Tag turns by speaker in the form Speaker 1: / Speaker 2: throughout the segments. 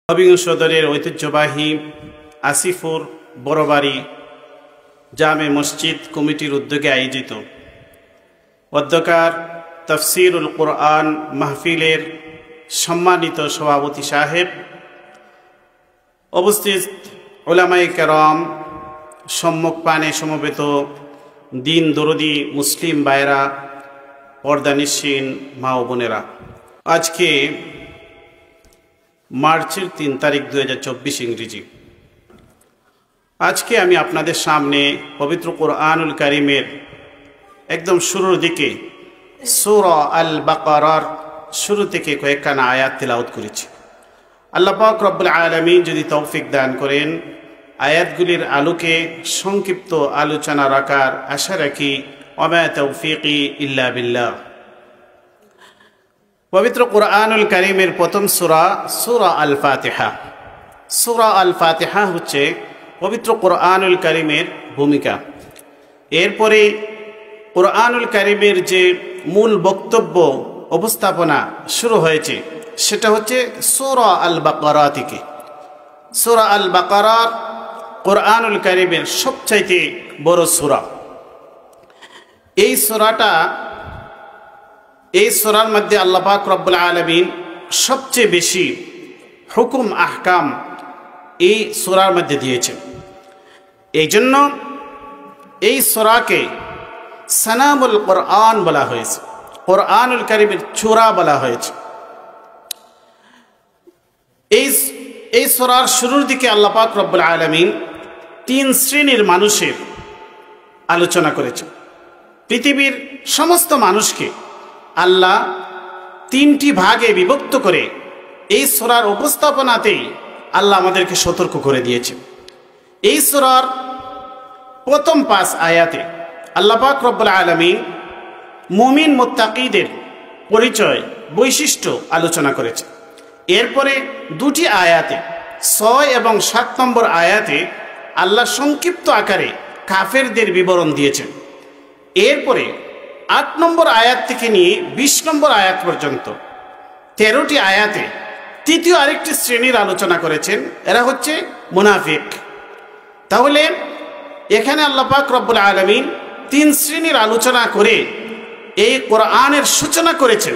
Speaker 1: হবিগঞ্জ সদরের ঐতিহ্যবাহী আসিফুর বড়বাড়ি জামে মসজিদ কমিটির উদ্যোগে আয়োজিত অধ্যকার তফসিরুল কোরআন মাহফিলের সম্মানিত সভাপতি সাহেব, উপস্থিত উলামায়ে কেরাম, সম্মুখ পানে সমবেত দিন দরদি মুসলিম ভাইরা, পর্দানিসীন মা ও বোনেরা, আজকে মার্চের ৩ তারিখ ২০২৪ ইংরেজি। আজকে আমি আপনাদের সামনে পবিত্র কোরআনুল কারীমের একদম শুরুর দিকে সূরা আল বাকারার শুরু থেকে কয়েকখানা আয়াত তেলাওয়াত করেছি। আল্লাহ পাক রব্বুল আলামিন যদি তৌফিক দান করেন, আয়াতগুলির আলোকে সংক্ষিপ্ত আলোচনা রাখার আশা রাখি। ওয়া তৌফিকি ইল্লা বিল্লাহ। পবিত্র কোরআনুল কারীমের প্রথম সূরা আল ফাতিহা। সূরা আল ফাতিহা হচ্ছে পবিত্র কোরআনুল কারীমের ভূমিকা। এরপরে কোরআনুল কারীমের যে মূল বক্তব্য উপস্থাপনা শুরু হয়েছে সেটা হচ্ছে সূরা আল বাকারা থেকে। সূরা আল বাকারা কোরআনুল কারীমের সবচাইতে বড় সূরা। এই সূরার মধ্যে আল্লাহ পাক রব্বুল আলামিন সবচেয়ে বেশি হুকুম আহকাম এই সূরার মধ্যে দিয়েছেন। এই জন্য এই সূরাকে সানামুল কোরআন বলা হয়েছে, কোরআনুল কারীমের চূড়া বলা হয়েছে। এই সূরার শুরুর দিকে আল্লাহ পাক রব্বুল আলামিন 3 শ্রেণীর মানুষের আলোচনা করেছেন। পৃথিবীর সমস্ত মানুষকে আল্লাহ 3টি ভাগে বিভক্ত করে এই সূরার উপস্থাপনাতেই আল্লাহ আমাদেরকে সতর্ক করে দিয়েছেন। এই সূরার প্রথম 5 আয়াতে আল্লাহ পাক রব্বুল আলামিন মুমিন মুত্তাকিদের পরিচয়, বৈশিষ্ট্য আলোচনা করেছেন। এরপরে 2টি আয়াতে 6 এবং 7 নম্বর আয়াতে আল্লাহ সংক্ষিপ্ত আকারে কাফেরদের বিবরণ দিয়েছেন। এরপরে 8 নম্বর আয়াত থেকে নিয়ে 20 নম্বর আয়াত পর্যন্ত 13টি আয়াতে তৃতীয় আরেকটি শ্রেণীর আলোচনা করেছেন, এরা হচ্ছে মুনাফিক। তাহলে এখানে আল্লাহ পাক রব্বুল আলামিন 3 শ্রেণীর আলোচনা করে এই কোরআনের সূচনা করেছেন,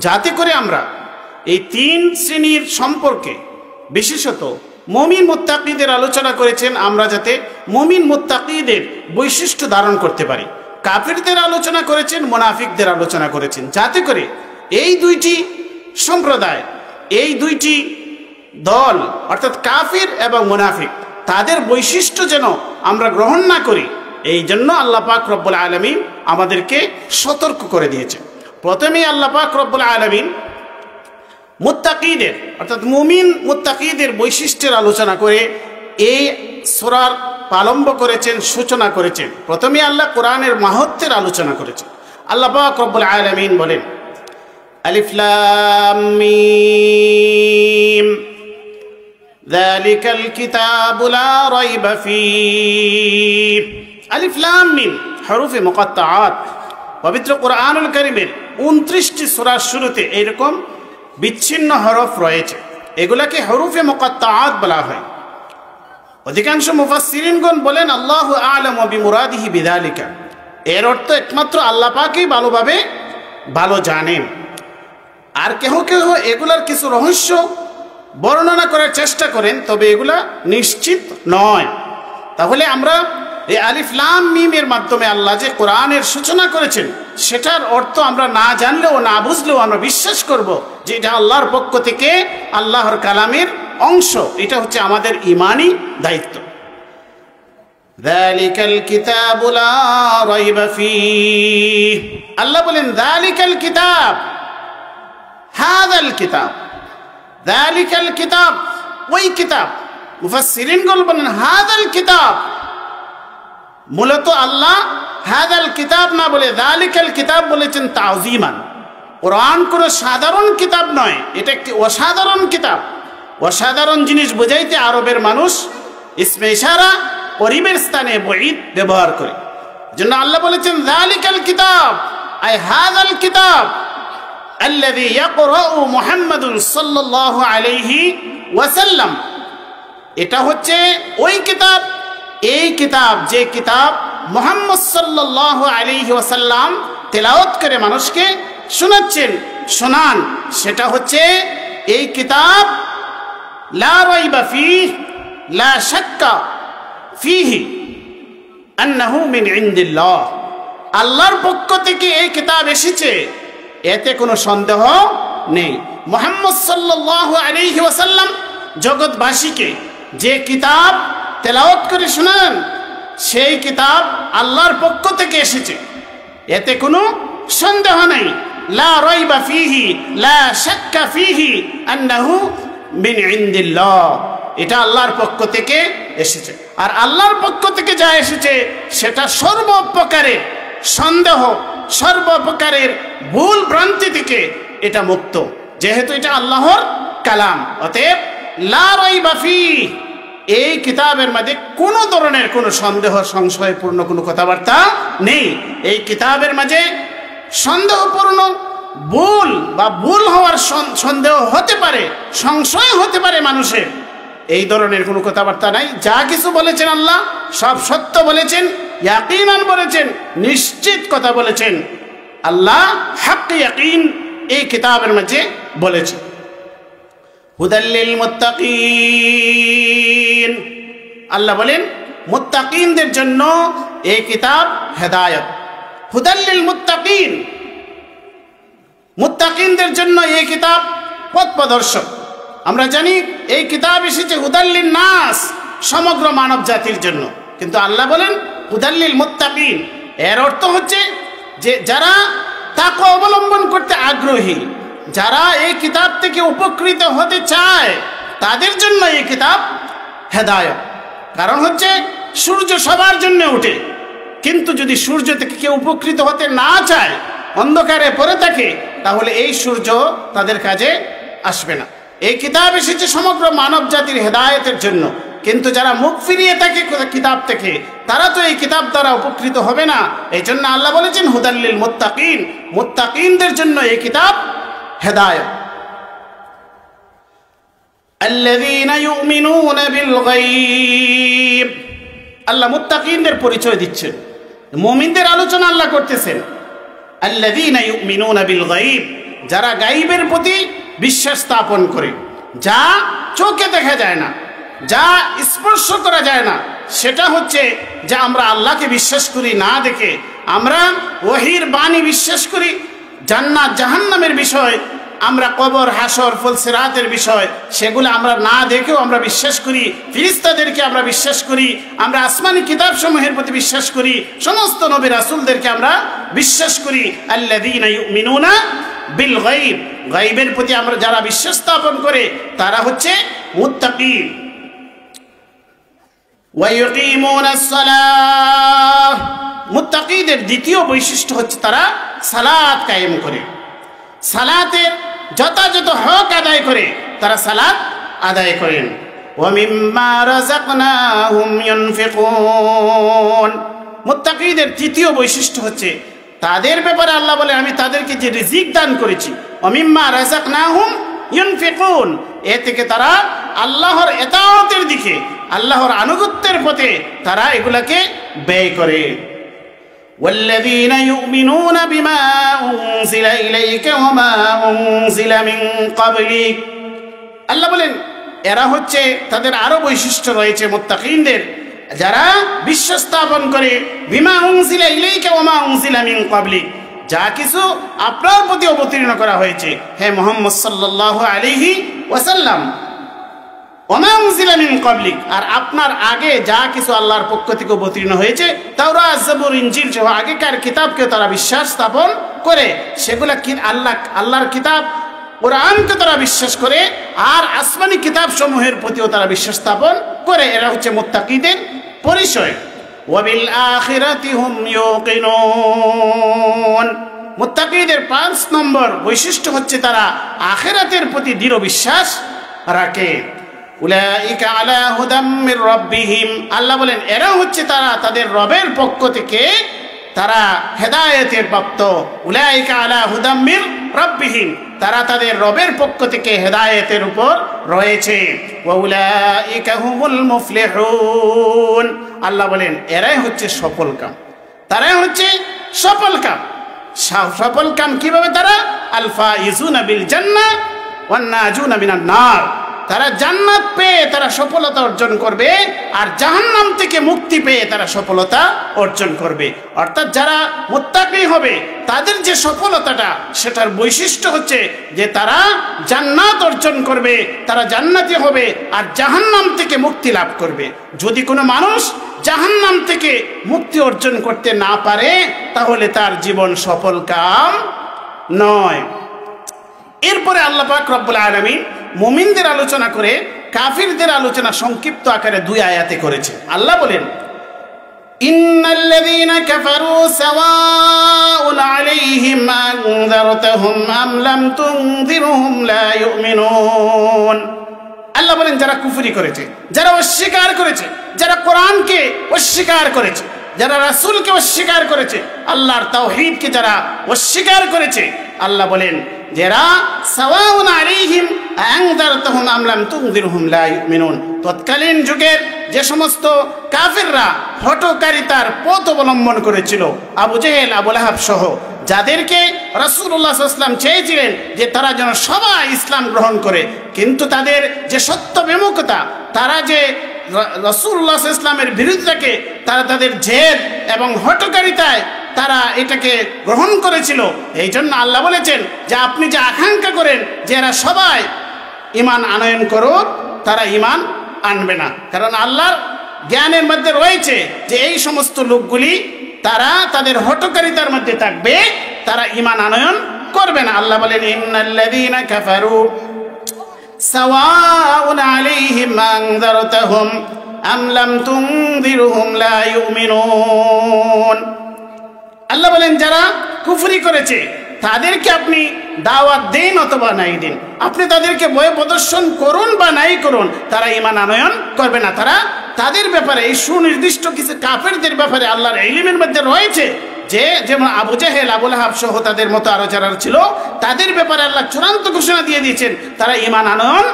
Speaker 1: যাতে করে আমরা এই 3 শ্রেণীর সম্পর্কে, বিশেষত মুমিন মুত্তাকিদের আলোচনা করেছেন, আমরা যাতে মুমিন মুত্তাকিদের বৈশিষ্ট্য ধারণ করতে পারি। কাফিরদের আলোচনা করেছেন, মুনাফিকদের আলোচনা করেছেন, যাতে করে এই 2টি সম্প্রদায়, এই 2টি দল, অর্থাৎ কাফির এবং মুনাফিক, তাদের বৈশিষ্ট্য যেন আমরা গ্রহণ না করি, এই জন্য আল্লাহ পাক রব্বুল আলামিন আমাদেরকে সতর্ক করে দিয়েছেন। প্রথমেই আল্লাহ পাক রব্বুল আলামিন মুত্তাকিদের, অর্থাৎ মুমিন মুত্তাকিদের বৈশিষ্ট্যের আলোচনা করে এই সূরার প্রারম্ভ করেছেন, সূচনা করেছেন। প্রথমে আল্লাহ কোরআনের মাহাত্ম্যের আলোচনা করেছেন। আল্লাহ পাক রব্বুল আলামিন বলেন, আলিফ লাম মিম যালিকাল কিতাবু লা রাইবা ফীহ। আলিফ লাম মিম হরফে মুকাত্তাআত। পবিত্র কোরআনুল কারীমের 29টি সূরার শুরুতে এরকম বিচ্ছিন্ন হরফ রয়েছে, এগুলাকে হরফে মুকাত্তাআত বলা হয়। অধিকাংশ মুফাসসিরিনগণ বলেন আল্লাহু আ'লামু বিমুরাদিহি বিযালিকা, এর অর্থ একমাত্র আল্লাহ পাকই ভালো জানেন। আর কেহ কেহ এগুলার কিছু রহস্য বর্ণনা করার চেষ্টা করেন, তবে এগুলা নিশ্চিত নয়। তাহলে আমরা এই আলিফ লাম মিমের মাধ্যমে আল্লাহ যে কোরআনের সূচনা করেছেন, সেটার অর্থ আমরা না জানলেও না বুঝলেও আমরা বিশ্বাস করব যে এটা আল্লাহর পক্ষ থেকে আল্লাহর কালামের অংশ। এটা হচ্ছে আমাদের ঈমানি দায়িত্ব। যালিকাল কিতাবু লা রাইবা ফীহ। আল্লাহ বলেন যালিকাল কিতাব, হাযাল কিতাব। যালিকাল কিতাব, ওই কিতাব। মুফাসসিরিনগণ বলেন হাযাল কিতাব। মূলত আল্লাহ হাযাল কিতাব না বলে যালিকাল কিতাব বলেছেন তাওযীমান। কোরআন কোনো সাধারণ কিতাব নয়, এটা একটি অসাধারণ কিতাব। অসাধারণ জিনিস বোঝাইতে আরবের মানুষ ইসমে ইশারা, পরিবের স্থানে বঈদ ব্যবহার করে। জন্য আল্লাহ বলেছেন যালিকাল কিতাব, আই হাযাল কিতাব আল্লাযী ইয়াকরাউ মুহাম্মাদুন সাল্লাল্লাহু আলাইহি ওয়াসাল্লাম। এটা হচ্ছে ওই কিতাব, এই কিতাব যে কিতাব মুহাম্মদ সাল্লাল্লাহু আলাইহি ওয়াসাল্লাম তেলাওয়াত করে মানুষকে শোনান, সেটা হচ্ছে এই কিতাব লা রাইবা ফীহি লা শাক্কা ফীহি আন্নাহু মিন ইনদিল্লাহ। আল্লাহর পক্ষ থেকে এই কিতাব এসেছে, এতে কোনো সন্দেহ নেই। মুহাম্মদ সাল্লাল্লাহু আলাইহি ওয়াসাল্লাম জগৎবাসীকে যে কিতাব তেলাওয়াত করে শোনান, সেই কিতাব আল্লাহর পক্ষ থেকে এসেছে, এতে কোনো সন্দেহ নেই। লা রাইবা ফীহি লা শাক্কা ফীহি আন্নাহু মিন ইনদিল্লাহ। এটা আল্লাহর পক্ষ থেকে এসেছে, আর আল্লাহর পক্ষ থেকে যা এসেছে সেটা সর্বপ্রকারের সন্দেহ, সর্বপ্রকারের ভুল ভ্রান্তি থেকে এটা মুক্ত, যেহেতু এটা আল্লাহর কালাম। অতএব লা রাইবা ফীহি, এই কিতাবের মধ্যে কোনো ধরনের কোনো সন্দেহ সংশয়পূর্ণ কোনো কথাবার্তা নেই। এই কিতাবের মাঝে সন্দেহপূর্ণ ভুল হওয়ার সন্দেহ হতে পারে, সংশয় হতে পারে মানুষের, এই ধরনের কোনো কথাবার্তা নাই। যা কিছু বলেছেন আল্লাহ সব সত্য বলেছেন, ইয়াকিনান বলেছেন, নিশ্চিত কথা বলেছেন। আল্লাহ হক ইয়াকিন এই কিতাবের মাঝে বলেছেন। হুদাল্লিল মুত্তাকিন, আল্লাহ বলেন মুত্তাকিনদের জন্য এই কিতাব হেদায়েত। হুদাল্লিল মুত্তাকিন, মুত্তাকিনদের জন্য এই কিতাব পথ প্রদর্শক। আমরা জানি এই কিতাব এসেছে হুদাল্লিন নাস, সমগ্র মানব জাতির জন্য, কিন্তু আল্লাহ বলেন হুদাল্লিল মুত্তাকিন। এর অর্থ হচ্ছে যে যারা তাকওয়া অবলম্বন করতে আগ্রহী, যারা এই কিতাব থেকে উপকৃত হতে চায়, তাদের জন্য এই কিতাব হেদায়েত। কারণ হচ্ছে সূর্য সবার জন্য ওঠে, কিন্তু যদি সূর্য থেকে কেউ উপকৃত হতে না চায়, অন্ধকারে পড়ে থাকে, তাহলে এই সূর্য তাদের কাজে আসবে না। এই কিতাব এসেছে সমগ্র মানব জাতির হেদায়েতের জন্য, কিন্তু যারা মুখ ফিরিয়ে থাকে কিতাব থেকে, তারা তো এই কিতাব দ্বারা উপকৃত হবে না। এই জন্য আল্লাহ বলেছেন হুদাল্লিল মুত্তাকিন, মুত্তাকিনদের জন্য এই কিতাব হেদায়েত। আল্লাযীনা ইউমিনুনা বিল গায়ব, আল্লাহ মুত্তাকিনদের পরিচয় দিচ্ছেন, মুমিনদের আলোচনা আল্লাহ করতেছেন। আল্লাযীনা ইউমিনুনা বিল গায়ব, যারা গায়বের প্রতি বিশ্বাস স্থাপন করে, যা চোখে দেখা যায় না, যা স্পর্শ করা যায় না, সেটা হচ্ছে যে আমরা আল্লাহকে বিশ্বাস করি না দেখে। আমরা ওহীর বাণী বিশ্বাস করি, জান্নাত জাহান্নামের বিষয়, আমরা কবর হাসর ফুলসিরাতের বিষয়, সেগুলো আমরা না দেখেও আমরা বিশ্বাস করি। ফেরেশতাদেরকে আমরা বিশ্বাস করি, আমরা আসমানি কিতাবসমূহের প্রতি বিশ্বাস করি, সমস্ত নবী রাসূলদেরকে আমরা বিশ্বাস করি। আল্লাযীনা ইউমিনুনা বিল গায়ব, গায়বের প্রতি আমরা যারা বিশ্বাস স্থাপন করে, তারা হচ্ছে মুত্তাকিন। ওয়া ইউকিমুনাস সালাহ, মুত্তাকিদের দ্বিতীয় বৈশিষ্ট্য হচ্ছে তারা সালাত কায়েম করে, সালাতের যথাযথ হক আদায় করে, তারা সালাত আদায় করেন। ওয়া মিম্মা রাযাকনাহুম ইউনফিকুন, মুত্তাকিদের তৃতীয় বৈশিষ্ট্য হচ্ছে তাদের ব্যাপারে আল্লাহ বলে আমি তাদেরকে যে রিজিক দান করেছি, ওয়া মিম্মা রাযাকনাহুম ইউনফিকুন, এ থেকে তারা আল্লাহর ইতাআতের দিকে, আল্লাহর আনুগত্যের পথে তারা এগুলাকে ব্যয় করে। والذين يؤمنون بما أنزل إليك وما أنزل من قبلك, আল্লাহ বলেন এরা হচ্ছে, তাদের আরো বৈশিষ্ট্য রয়েছে মুত্তাকিনদের, যারা বিশ্বাস স্থাপন করে বিমা উনজিলা ইলাইকা ওয়া মা উনজিলা মিন ক্বাবলিক, যা কিছু আপনার প্রতি অবতীর্ণ করা হয়েছে হে মুহাম্মদ সাল্লাল্লাহু আলাইহি ওয়াসাল্লাম, ওয়া মা উনজিলা মিন ক্বাবলিক, আর আপনার আগে যা কিছু আল্লাহর পক্ষ থেকে অবতীর্ণ হয়েছে, তাওরাত জবুর ইনজিল সহ আগেকার কিতাবকে তারা বিশ্বাস স্থাপন করে, সেগুলা কি আল্লাহর কিতাব কোরআনকে তারা বিশ্বাস করে, আর আসমানি কিতাব সমূহের প্রতিও তারা বিশ্বাস স্থাপন করে। এরা হচ্ছে মুত্তাকিদের পরিচয়। ওয়া বিল আখিরাতি হুম ইউকিনুন, মুত্তাকিদের 5 নম্বর বৈশিষ্ট্য হচ্ছে তারা আখিরাতের প্রতি দৃঢ় বিশ্বাস রাখে। উলাইকা আলা হুদাম মির রাব্বিহিম, আল্লাহ বলেন এরা হচ্ছে তারা তাদের রবের পক্ষ থেকে তারা হেদায়েতের প্রাপ্ত। উলাইকা আলা হুদাম মির রাব্বিহিম, তারা তাদের রবের পক্ষ থেকে হেদায়েতের উপর রয়েছে। ওয়াউলাইকা হুমুল মুফলিহুন, আল্লাহ বলেন এরাই হচ্ছে সফল কাম, তারাই হচ্ছে সফল কাম। সফল কাম কিভাবে? তারা আল ফাইজুনা বিল জান্নাহ ওয়ান নাজুনা মিনান নার, তারা জান্নাত পেয়ে তারা সফলতা অর্জন করবে, আর জাহান্নাম থেকে মুক্তি পেয়ে তারা সফলতা অর্জন করবে। অর্থাৎ যারা মুত্তাকি হবে তাদের যে সফলতাটা, সেটার বৈশিষ্ট্য হচ্ছে যে তারা জান্নাত অর্জন করবে, তারা জান্নাতি হবে আর জাহান্নাম থেকে মুক্তি লাভ করবে। যদি কোনো মানুষ জাহান্নাম থেকে মুক্তি অর্জন করতে না পারে, তাহলে তার জীবন সফল কাম নয়। এরপরে আল্লাহ পাক রব্বুল আলামিন মুমিনদের আলোচনা করে কাফিরদের আলোচনা সংক্ষিপ্ত আকারে 2 আয়াতে করেছে। আল্লাহ বলেন, ইন্নাল্লাযীনা কাফারু সাওয়াউন আলাইহিম আনযারতাহুম আম লাম তুনযিরহুম লা ইউমিনুন। আল্লাহ বলেন যারা কুফরি করেছে, যারা অস্বীকার করেছে, যারা কোরআনকে অস্বীকার করেছে, যারা রাসূলকে অস্বীকার করেছে, আল্লাহর তাওহীদকে যারা অস্বীকার করেছে, আল্লাহ বলেন যারা সাওয়াউন আলাইহিম আনযারতাহুম আম লাম তুনযিরহুম লা ইউমিনুন। তৎকালীন যুগের যে সমস্ত কাফিররা হঠকারিতার পথ অবলম্বন করেছিল, আবু জেহেল, আবু লাহাব সহ, যাদেরকে রাসূলুল্লাহ সাল্লাল্লাহু আলাইহি ওয়াসাল্লাম চেয়েছিলেন যে তারা যেন সবাই ইসলাম গ্রহণ করে, কিন্তু তাদের যে সত্য বিমুখতা, তারা যে রাসূলুল্লাহ সাল্লাল্লাহু আলাইহি ওয়াসাল্লামের বিরুদ্ধে তারা তাদের জেদ এবং হঠকারিতায় তারা এটাকে গ্রহণ করেছিল। এই জন্য আল্লাহ বলেছেন যে আপনি যে আকাঙ্ক্ষা করেন যে এরা সবাই ঈমান আনয়ন করুক, তারা ঈমান আনবে না, কারণ আল্লাহর জ্ঞানের মধ্যে রয়েছে যে এই সমস্ত লোকগুলি তারা তাদের হঠকারিতার মধ্যে থাকবে, তারা ঈমান আনয়ন করবে না। আল্লাহ বলেন ইন্নাল্লাযীনা কাফারু সাওয়াউন আলাইহিম আনযারতাহুম আম লাম তুনযিরহুম লা ইউমিনুন। আল্লাহ বলেন যারা কুফরি করেছে তাদেরকে আপনি দাওয়াত দেন অথবা নাই দিন, আপনি তাদেরকে ভয় প্রদর্শন করুন বা নাই করুন, তারা ঈমান আনয়ন করবে না। তারা তাদের ব্যাপারে এই সুনির্দিষ্ট কিছু কাফেরদের ব্যাপারে আল্লাহর ইলমের মধ্যে রয়েছে যে যেমন আবু জেহেল, আবু লাহাব সহ তাদের মতো আরো যারা ছিল, তাদের ব্যাপারে আল্লাহ চূড়ান্ত ঘোষণা দিয়ে দিয়েছেন তারা ঈমান আনয়ন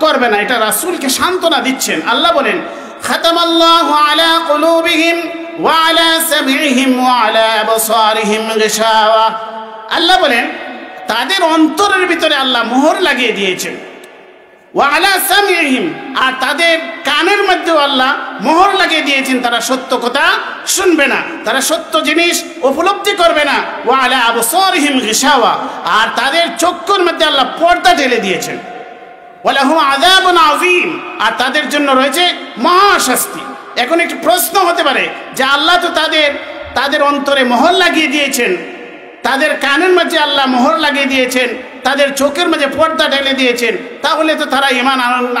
Speaker 1: করবে না। এটা রাসূলকে সান্ত্বনা দিচ্ছেন। আল্লাহ বলেন খাতামাল্লাহু আলা কুলুবিহিম ওয়া আলা সামইহিম ওয়া আলা আবসারিহিম গিশাওয়া। আল্লাহ বলেন তাদের অন্তরের ভিতরে আল্লাহ মোহর লাগিয়ে দিয়েছেন। ওয়া আলা সামইহিম, আর তাদের কানের মধ্যেও আল্লাহ মোহর লাগিয়ে দিয়েছেন, তারা সত্য কথা শুনবে না, তারা সত্য জিনিস উপলব্ধি করবে না। ওয়া আলা আবসারিহিম গিশাওয়া, আর তাদের চক্ষুর মধ্যে আল্লাহ পর্দা ঢেলে দিয়েছেন। ওয়া লাহুম আযাবুন আযীম, আর তাদের জন্য রয়েছে মহাশাস্তি। এখন একটি প্রশ্ন হতে পারে যে আল্লাহ তো তাদের অন্তরে মোহর লাগিয়ে দিয়েছেন, তাদের কানের মাঝে আল্লাহ মোহর লাগিয়ে দিয়েছেন, তাদের চোখের মাঝে পর্দা ঢেলে দিয়েছেন, তাহলে তো তারা ঈমান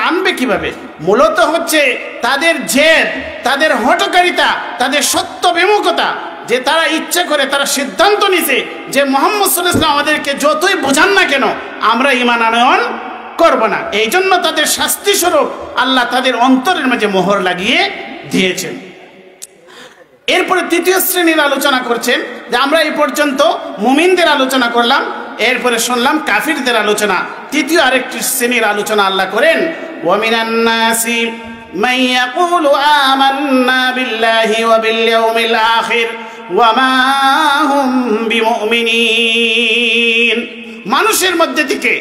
Speaker 1: আনবে কিভাবে? মূলত হচ্ছে তাদের জেদ, তাদের হঠকারিতা, তাদের সত্য বিমুখতা, যে তারা ইচ্ছা করে তারা সিদ্ধান্ত নিছে যে মুহাম্মদ সাল্লাল্লাহু আলাইহি ওয়াসাল্লাম আমাদেরকে যতই বোঝান না কেন আমরা ঈমান আনয়ন করব না। এই জন্য তাদের শাস্তি স্বরূপ আল্লাহ তাদের অন্তরের মাঝে মোহর লাগিয়ে দিয়েছেন। এরপরে তৃতীয় শ্রেণীর আলোচনা করছেন যে আমরা এই পর্যন্ত মুমিনদের আলোচনা করলাম, এরপরে শুনলাম কাফিরদের আলোচনা। তৃতীয় আরেকটি শ্রেণীর আলোচনা আল্লাহ করেন ওয়া মিনান নাসি মান ইয়াকুলু আমান্না বিল্লাহি ওয়া বিল ইয়াউমিল আখির ওয়া মা হুম বিমুমিনিন। মানুষের মধ্যে থেকে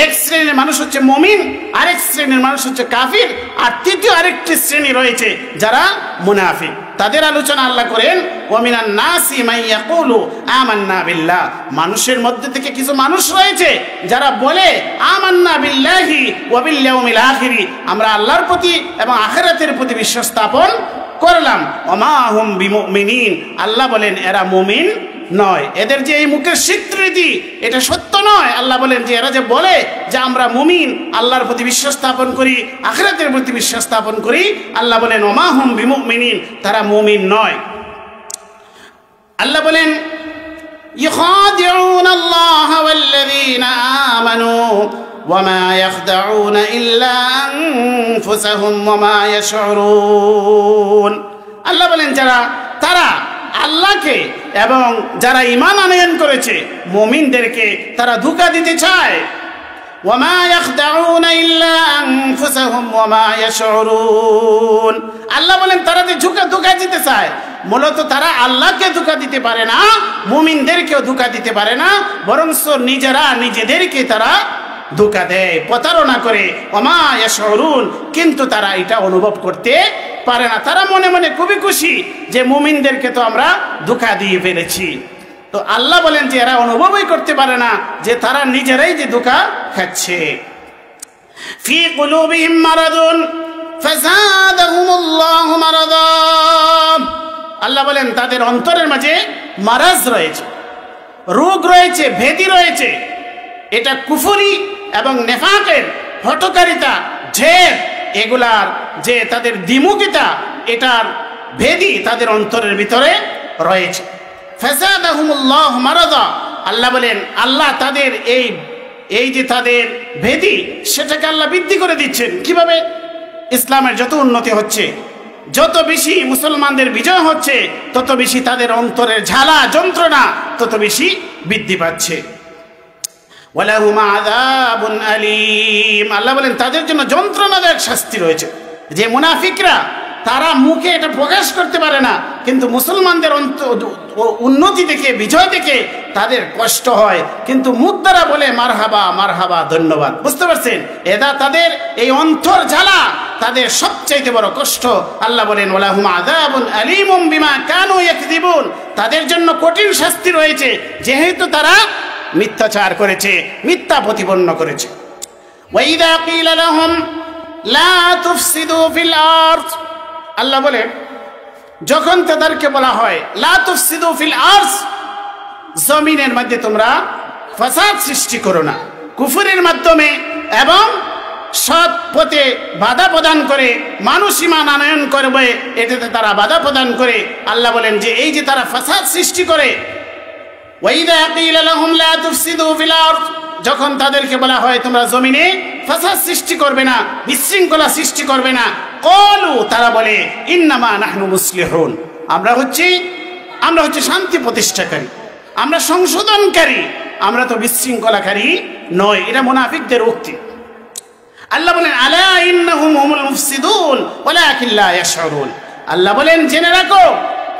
Speaker 1: এক শ্রেণীর মানুষ হচ্ছে মুমিন, আরেক শ্রেণীর মানুষ হচ্ছে কাফির, আর তৃতীয় আরেকটি শ্রেণী রয়েছে যারা মুনাফিক। তাদের আলোচনা আল্লাহ করেন ওয়া মিনান নাসি মান ইয়াকুলু আমান্না বিল্লাহ। মানুষের মধ্যে থেকে কিছু মানুষ রয়েছে যারা বলে আমান্না বিল্লাহি ওয়া বিল ইয়াউমিল আখির, আমরা আল্লাহর প্রতি এবং আখিরাতের প্রতি বিশ্বাস স্থাপন করলাম। ওয়া মা হুম বিমুমিনিন, আল্লাহ বলেন এরা মুমিন নয়, এদের যে এই মুখের স্বীকৃতি এটা সত্য নয়। আল্লাহ বলেন যে এরা যে বলে যে আমরা মুমিন, আল্লাহর প্রতি বিশ্বাস স্থাপন করি, আখিরাতের প্রতি বিশ্বাস স্থাপন করি, আল্লাহ বলেন ওয়া মা হুম বিমুমিনিন, তারা মুমিন নয়। আল্লাহ বলেন ইখাদিউনা আল্লাহ ওয়াল্লাযীনা আমানু ওয়া মা ইয়াখদাউনা ইল্লা আনফুসাহুম ওয়া মা ইয়াশউরুন। আল্লাহ বলেন তারা আল্লাহকে এবং যারা ঈমান আনয়ন করেছে মুমিনদেরকে তারা ধোঁকা দিতে চায়, ওয়ামা ইয়াখদাউনা ইল্লা আনফুসাহুম ওয়ামা ইয়াশউরুন। আল্লাহ বলেন তারা যে ধোঁকা দিতে চায়, মূলত তারা আল্লাহকে ধোঁকা দিতে পারে না, মুমিনদেরকেও ধোঁকা দিতে পারে না, বরং নিজেরা নিজেদেরকে তারা ধোঁকা দেয়, প্রতারণা করে। ওয়ামা ইয়াশউরুন, কিন্তু তারা এটা অনুভব করতে পারে না। তারা মনে মনে খুবই খুশি যে মুমিনদেরকে তো আমরা ধোঁকা দিয়ে ফেলেছি। তো আল্লাহ বলেন যে এরা অনুভবই করতে পারে না যে তারা নিজেরাই যে ধোঁকা খাচ্ছে। ফি কুলুবিহিম মারাদুন ফাযাদাহুমুল্লাহু মারাদা। আল্লাহ বলেন তাদের অন্তরের মাঝে মারাজ রয়েছে, রোগ রয়েছে, ভেদি রয়েছে। এটা কুফরি এবং নেফাকের হঠকারিতা, ঝেড়, এগুলার যে তাদের দ্বিমুখিতা, এটার ভেদি তাদের অন্তরের ভিতরে রয়েছে। ফাযাদাহুমুল্লাহু মারাদা। আল্লাহ বলেন আল্লাহ তাদের এই যে তাদের ভেদি, সেটাকে আল্লাহ বৃদ্ধি করে দিচ্ছেন। কিভাবে? ইসলামের যত উন্নতি হচ্ছে, যত বেশি মুসলমানদের বিজয় হচ্ছে, তত বেশি তাদের অন্তরের ঝালা যন্ত্রণা তত বেশি বৃদ্ধি পাচ্ছে। ওয়ালাহুম আযাবুন আলীম। আল্লাহ বলেন তাদের জন্য যন্ত্রণাদায়ক শাস্তি রয়েছে। যে মুনাফিকরা তারা মুখে এটা প্রকাশ করতে পারে না, কিন্তু মুসলমানদের উন্নতি দেখে, বিজয় দেখে তাদের কষ্ট হয়, কিন্তু মুখ দ্বারা বলে মারহাবা মারহাবা, ধন্যবাদ। বুঝতে পারছেন? এটা তাদের এই অন্তর জ্বালা তাদের সবচাইতে বড় কষ্ট। আল্লাহ বলেন ওয়ালাহুম আযাবুন আলীমুম বিমা কানু ইয়াকযিবুন। তাদের জন্য কঠিন শাস্তি রয়েছে, যেহেতু তারা মিথ্যাচার করেছে, মিথ্যা প্রতিপন্ন করেছে। ওয়াইদা কিলা লাহুম লা তুফসিদু ফিল আরদ। আল্লাহ বলে যখন তাদেরকে বলা হয় লা তুফসিদু ফিল আরদ, জমিনের মধ্যে তোমরা ফাসাদ সৃষ্টি করো না, কুফরের মাধ্যমে এবং সৎ পথে বাধা প্রদান করে মানুষ ঈমান আনয়ন করবে, এটাতে তারা বাধা প্রদান করে। আল্লাহ বলেন যে এই যে তারা ফাসাদ সৃষ্টি করে, ওয়াইদা কিলা লাহুম লা তুফসিদু ফিল আরদ, যখন তাদেরকে বলা হয় তোমরা জমিনে ফাসাদ সৃষ্টি করবে না, বিশৃঙ্খলা সৃষ্টি করবে না, ক্বালু, তারা বলে ইন্নামা নাহনু মুসলিহুন, আমরা হচ্ছে শান্তি প্রতিষ্ঠাকারী, আমরা সংশোধনকারী, আমরা তো বিশৃঙ্খলাকারী নয়। এটা মুনাফিকদের উক্তি। আল্লাহ বলেন আলা ইন্নাহুম হুমুল মুফসিদুন ওয়ালাকিন লা ইয়াশউরুন। আল্লাহ বলেন জেনে রাখো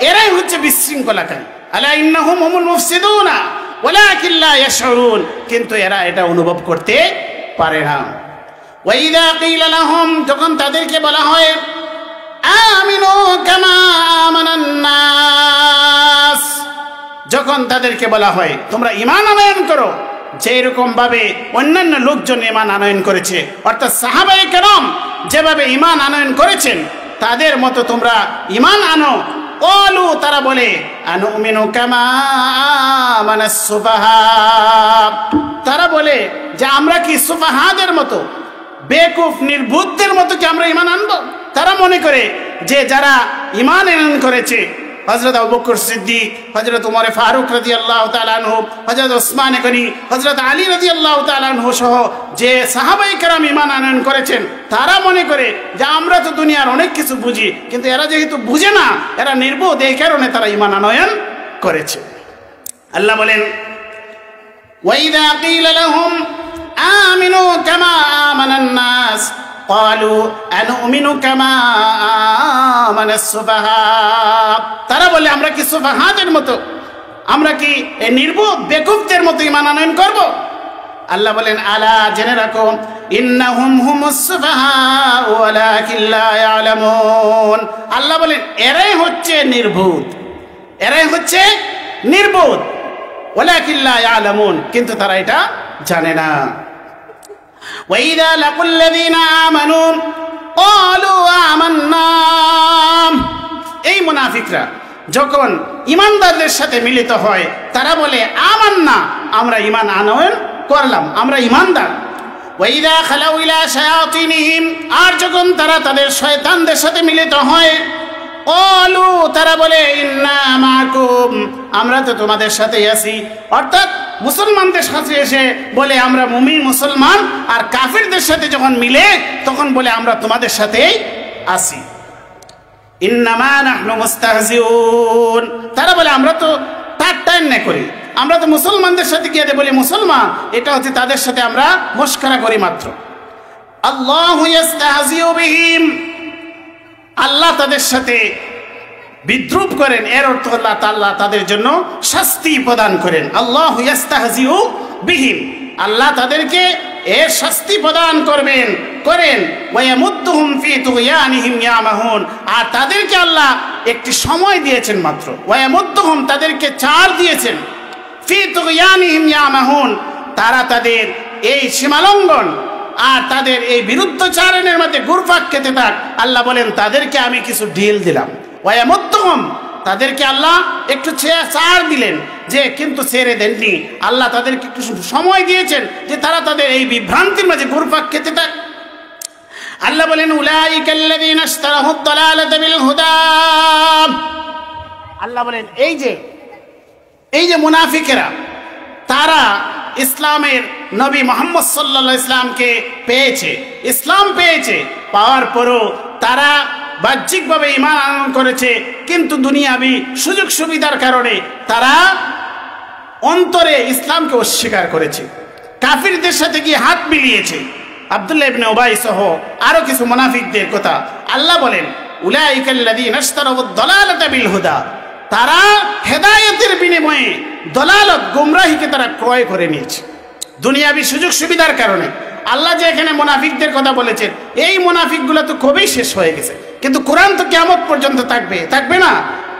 Speaker 1: এরাই হচ্ছে বিশৃঙ্খলাকারী। আলা ইন্নাহুম হুমুল মুফসিদুনা ওয়ালাকিন লা ইয়াশউরুন, কিন্তু এরা এটা অনুভব করতে পারে না। ওয়াইদা কিলা লাহুম, যখন তাদেরকে বলা হয় আমিনু কামা আমানান নাস, যখন তাদেরকে বলা হয় তোমরা ঈমান আনয়ন করো যেরকম ভাবে অন্যান্য লোকজন ঈমান আনয়ন করেছে, অর্থাৎ সাহাবায়ে কেরাম যেভাবে ঈমান আনয়ন করেছেন তাদের মতো তোমরা ঈমান আনো। ক্বালু, তারা বলে আনুমিনু কামা আমানাস সুফাহা, তারা বলে যে আমরা কি সুফাহাদের মতো, বেকুফ নির্বুদ্ধের মতো কি আমরা ঈমান আনবো? তারা মনে করে যে যারা ঈমান আনয়ন করেছে, হযরত আবু বকর সিদ্দিক, হযরত ওমর ফারুক রাদিয়াল্লাহু তাআলা আনহু, হযরত ওসমান গনি, হযরত আলী রাদিয়াল্লাহু তাআলা আনহু সহ যে সাহাবায়ে কেরাম ঈমান আনয়ন করেছেন, তারা মনে করে যে আমরা তো দুনিয়ার অনেক কিছু বুঝি, কিন্তু এরা যেহেতু বুঝে না, এরা নির্বোধ, এই কারণে তারা ঈমান আনয়ন করেছে। আল্লাহ বলেন ওয়াইদা কিলা লাহুম আমিনু কামা আমানান নাস ক্বালু আনুমিনু কামা আমানাস সুফাহা, তারা বলে আমরা কি সুফাহাদের মতো, আমরা কি এই নির্বোধ বেকুফদের মতো ঈমান আনয়ন করব? আল্লাহ বলেন আলা, জেনে রাখো ইন্নাহুম হুমুস সুফাহা ওয়ালাকিন লা ইয়ালামুন। আল্লাহ বলেন এরাই হচ্ছে নির্বোধ, এরাই হচ্ছে নির্বোধ, ওয়ালাকিন লা ইয়ালামুন, কিন্তু তারা এটা জানে না। ওয়াইদা লাকুল্লাযীনা আমানু ক্বালু আমান্না, এই মুনাফিকরা যখন ঈমানদারদের সাথে মিলিত হয় তারা বলে আমান্না, আমরা ঈমান আনয়ন করলাম, আমরা ঈমানদার। ওয়াইদা খালাউ ইলা শায়াতিনহিম, আর যখন তারা তাদের শয়তানদের সাথে মিলিত হয় ক্বালু, তারা বলে ইন্না মাআকুম, আমরা তো তোমাদের সাথেই আছি। অর্থাৎ মুসলমানদের সাথে এসে বলে আমরা মুমিন মুসলমান, আর কাফিরদের সাথে যখন মিলে তখন বলে আমরা তোমাদের সাথেই আছি। ইন্নামা নাহনু মুস্তাহজিউন, তারা বলে আমরা তো ঠাট্টা করি, আমরা তো মুসলমানদের সাথে গিয়ে বলি মুসলমান, এটা হচ্ছে তাদের সাথে আমরা মস্করা করি মাত্র। আল্লাহু ইস্তাহজিউ বিহিম, আল্লাহ তাদের সাথে বিদ্রুপ করেন, এর অর্থ আল্লাহ তাআলা তাদের জন্য শাস্তি প্রদান করেন। আল্লাহু ইস্তাহজিউ বিহিম, আল্লাহ তাদেরকে এর শাস্তি প্রদান করেন। ওয়ায়ামুদ্দুহুম ফি তুগয়ানিহিম ইয়ামাহুন, আর তাদেরকে আল্লাহ একটি সময় দিয়েছেন মাত্র। ওয়ায়ামুদ্দুহুম, তাদেরকে ছাড় দিয়েছেন। ফি তুগয়ানিহিম ইয়ামাহুন, তারা তাদের এই সীমালঙ্ঘন আর তাদের এই বিরুদ্ধচারণের মধ্যে ঘুরপাক খেতে থাক। আল্লাহ বলেন তাদেরকে আমি কিছু ঢিল দিলাম। ওয়ায়ামুদ্দুহুম, তাদেরকে আল্লাহ একটু ছাড় দিলেন, যে কিন্তু ছেড়ে দেননি। আল্লাহ তাদেরকে একটু সময় দিয়েছেন যে তারা তাদের এই বিভ্রান্তির মাঝে ঘুরপাক খেতে থাক। আল্লাহ বলেন উলাইকাল্লাযীনা ইশতারাহুদ দালালাতা বিল হুদা, আল্লাহ বলেন এই যে মুনাফিকেরা, তারা ইসলামের নবী মুহাম্মদ সাল্লাল্লাহু আলাইহি ইসলামকে পেয়েছে, ইসলাম পেয়েছে, পাওয়ার পরও তারা বাহ্যিকভাবে ঈমান আনয়ন করেছে, কিন্তু দুনিয়াবি সুযোগ সুবিধার কারণে তারা অন্তরে ইসলামকে অস্বীকার করেছে, কাফিরদের সাথে গিয়ে হাত মিলিয়েছে। আব্দুল্লাহ ইবনে উবাই সহ আরো কিছু মুনাফিকদের কথা আল্লাহ বলেন উলাইকাল্লাযীনা ইশতারাউদ দালালাতা বিল হুদা, তারা হেদায়েতের বিনিময়ে দলালত, গুমরাহিকে তারা ক্রয় করে নিয়েছে দুনিয়াবি সুযোগ সুবিধার কারণে। আল্লাহ যে এখানে মুনাফিকদের কথা বলেছেন, এই মুনাফিকগুলো তো কবেই শেষ হয়ে গেছে, কিন্তু কোরআন তো কিয়ামত পর্যন্ত থাকবে না।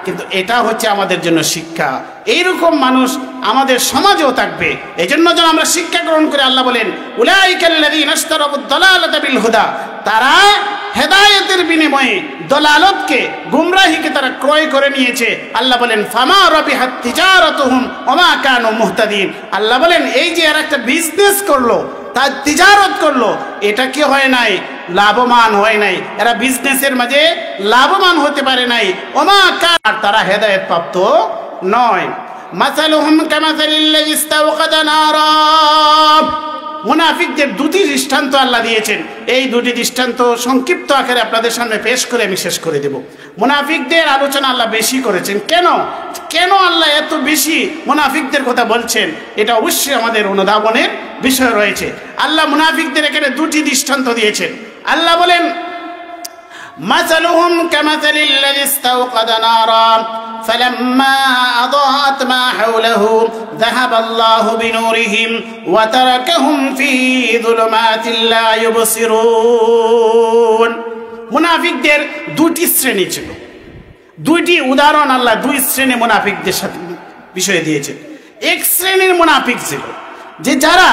Speaker 1: কিন্তু এটা হচ্ছে আমাদের জন্য শিক্ষা, এইরকম মানুষ আমাদের সমাজেও থাকবে। এই জন্য যেন আমরা শিক্ষা গ্রহণ করে, আল্লাহ বলেন উলাইকাল্লাযীনা ইশতারাউদ দালালাতা বিল হুদা, তারা হেদায়েতের বিনিময়ে দলালতকে, গুমরাহিকে তারা ক্রয় করে নিয়েছে। আল্লাহ বলেন ফামা রাবিহাত তিজারাতুহুম ওমা কানু মুহতাদিন, আল্লাহ বলেন এই যে এরা একটা বিজনেস করলো, তার তিজারত করলো, এটা কি হয় নাই? লাভবান হয় নাই, এরা বিজনেসের মাঝে লাভবান হতে পারে নাই। ওমা কান, তারা হেদায়েত প্রাপ্ত নয়। মাসালুহুম কামাসালিল্লাযী ইস্তাওকাদা নারা, মুনাফিকদের দুটি দৃষ্টান্ত আল্লাহ দিয়েছেন। এই দুটি দৃষ্টান্ত সংক্ষিপ্ত আকারে আপনাদের সামনে পেশ করে আমি শেষ করে দেব। মুনাফিকদের আলোচনা আল্লাহ বেশি করেছেন। কেন আল্লাহ এত বেশি মুনাফিকদের কথা বলছেন? এটা অবশ্যই আমাদের অনুধাবনের বিষয় রয়েছে। আল্লাহ মুনাফিকদের এখানে দুটি দৃষ্টান্ত দিয়েছেন। আল্লাহ বলেন মাসালুহুম কামাসালিল্লাযী ইস্তাওকাদা নারা فلما أضاءت ما حوله ذهب الله بنورهم وتركهم في ظلمات لا يبصرون। মুনাফিকদের দুটি শ্রেণী ছিল, দুইটি উদাহরণ আল্লাহ দুই শ্রেণী মুনাফিকদের সাথে বিষয় দিয়েছেন। এক শ্রেণীর মুনাফিক ছিল যে যারা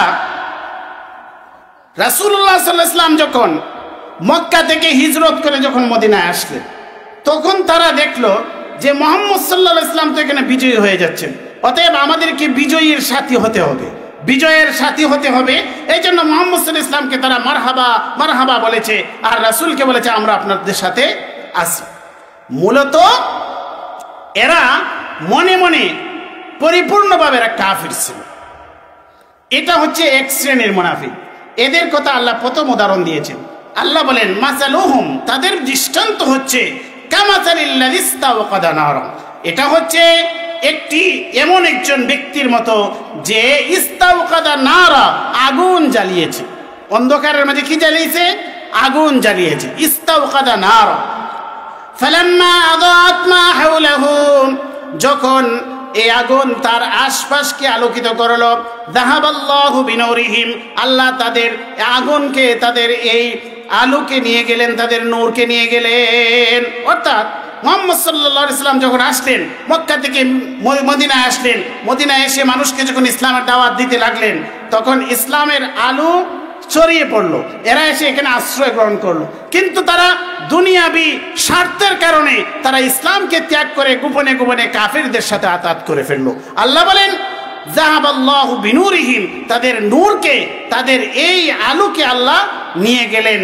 Speaker 1: রাসূলুল্লাহ সাল্লাল্লাহু আলাইহি ওয়াসাল্লাম যখন মক্কা থেকে হিজরত করে যখন মদিনায় আসলেন, তখন তারা দেখলো যে মুহাম্মদ সাল্লাল্লাহু আলাইহি ওয়াসাল্লাম তো এখানে বিজয়ী হয়ে যাচ্ছেন, অতএব আমাদেরকে বিজয়ীর সাথী হতে হবে, বিজয়ের সাথী হতে হবে। এই জন্য মুহাম্মদ সাল্লাল্লাহু আলাইহি ওয়াসাল্লামকে তারা মারহাবা মারহাবা বলেছে, আর রাসূলকে বলেছে আমরা আপনাদের সাথে আছি। মূলত এরা মনে মনে পরিপূর্ণভাবে এরা কাফির ছিল। এটা হচ্ছে এক শ্রেণীর মুনাফিক। এদের কথা আল্লাহ প্রথম উদাহরণ দিয়েছেন। আল্লাহ বলেন মাসালুহুম, তাদের দৃষ্টান্ত হচ্ছে কামাসালিল্লাযী ইস্তাওকাদা নারা, এটা হচ্ছে এমন একজন ব্যক্তির মতো যে ইস্তাওকাদা নারা, আগুন জ্বালিয়েছে। অন্ধকারের মাঝে কি জ্বালিয়েছে? আগুন জ্বালিয়েছে। ইস্তাওকাদা নারা ফালাম্মা আযাআত মা হাওলাহু, যখন এই আগুন তার আশপাশকে আলোকিত করলো, যাহাবাল্লাহু বিনুরিহিম, আল্লাহ তাদের আগুনকে, তাদের এই আলোকে নিয়ে গেলেন, তাদের নূরকে নিয়ে গেলেন। অর্থাৎ মুহাম্মদ সাল্লাল্লাহু আলাইহি ওয়াসাল্লাম যখন আসলেন, মক্কা থেকে মদিনায় আসলেন, মদিনায় এসে মানুষকে যখন ইসলামের দাওয়াত দিতে লাগলেন, তখন ইসলামের আলো ছড়িয়ে পড়লো। এরা এসে এখানে আশ্রয় গ্রহণ করলো, কিন্তু তারা দুনিয়াবি স্বার্থের কারণে তারা ইসলামকে ত্যাগ করে গোপনে গোপনে কাফিরদের সাথে আতাত করে ফেললো। আল্লাহ বলেন যাহাবাল্লাহু বিনুরিহিম, তাদের নূরকে, তাদের এই আলোকে আল্লাহ নিয়ে গেলেন।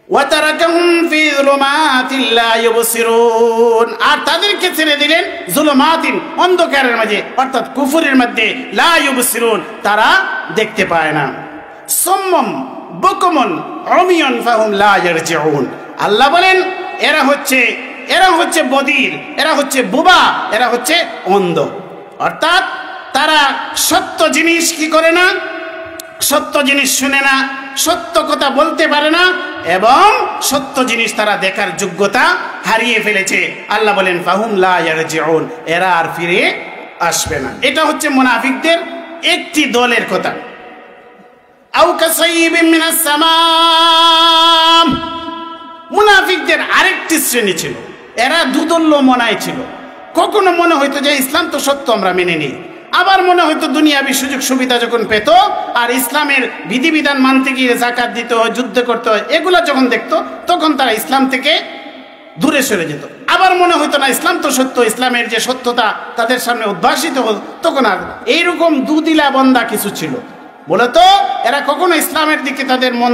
Speaker 1: ওয়াতারাকাহুম ফি যুলুমাতিন লা ইউবসিরুন, আর তাদেরকে ছেড়ে দিলেন যুলুমাতিন, অন্ধকারের মাঝে, অর্থাৎ কুফরের মধ্যে, লা ইউবসিরুন, তারা দেখতে পায় না। সুম্মুম বুকুমুন উমিয়ুন ফাহুম লা ইয়ারজিউন, আল্লাহ বলেন এরা হচ্ছে বদির, এরা হচ্ছে বোবা, এরা হচ্ছে অন্ধ। অর্থাৎ তারা সত্য জিনিস কি করে না, সত্য জিনিস শুনে না, সত্য কথা বলতে পারে না, এবং সত্য জিনিস তারা দেখার যোগ্যতা হারিয়ে ফেলেছে। আল্লাহ বলেন ফাহুম লা ইয়ারজিউন, এরা আর ফিরে আসবে না। এটা হচ্ছে মুনাফিকদের একটি দলের কথা। আও কাসাইয়িবিন মিনাস সামাম, মুনাফিকদের আরেকটি শ্রেণী ছিল, এরা দুদল্য মনায় ছিল। কখনো মনে হইতো যে ইসলাম তো সত্য, আমরা মেনে নিই, আবার মনে হয়তো দুনিয়াবি সুযোগ সুবিধা যখন পেত আর ইসলামের বিধিবিধান মানতে গিয়ে যাকাত দিতে হয়, যুদ্ধ করতে হয়, এগুলা যখন দেখতো তখন তারা ইসলাম থেকে দূরে সরে যেত। আবার মনে হইতো না ইসলাম তো সত্য, ইসলামের যে সত্যতা তাদের সামনে উদ্ভাসিত হতো, তখন আর এইরকম দুদিলা বন্দা কিছু ছিল। মূলত এরা কখনো ইসলামের দিকে তাদের মন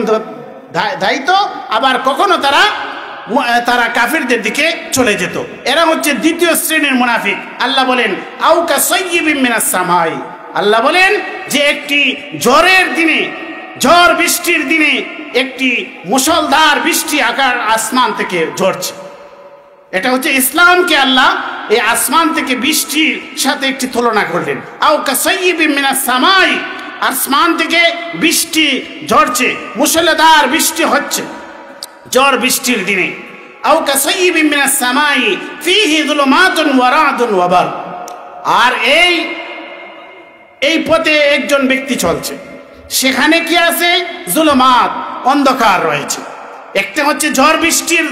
Speaker 1: ধাইত, আবার কখনো তারা কাফিরদের দিকে চলে যেত। এরা হচ্ছে দ্বিতীয় শ্রেণীর মুনাফিক। আল্লাহ বলেন আও কাসাইয়িবিন মিনাস সামাই, আল্লাহ বলেন যে একটি ঝড়ের দিনে, ঝড় বৃষ্টির দিনে একটি মুষলধার বৃষ্টি আকার আসমান থেকে ঝরছে। এটা হচ্ছে ইসলামকে আল্লাহ এই আসমান থেকে বৃষ্টির সাথে একটি তুলনা করলেন। আও কাসাইয়িবিন মিনাস সামাই, আসমান থেকে বৃষ্টি ঝরছে, মুষলধার বৃষ্টি হচ্ছে ঝড় বৃষ্টির দিনে। আও কাসাইয়িবিন মিনাস সামাই ফীহি যুলুমাতুন ওয়া রা'দুন ওয়া বারক, আর এই পথে একজন ব্যক্তি চলছে, সেখানে কি আছে? যুলুমাত, অন্ধকার রয়েছে। একটা হচ্ছে ঝড় বৃষ্টির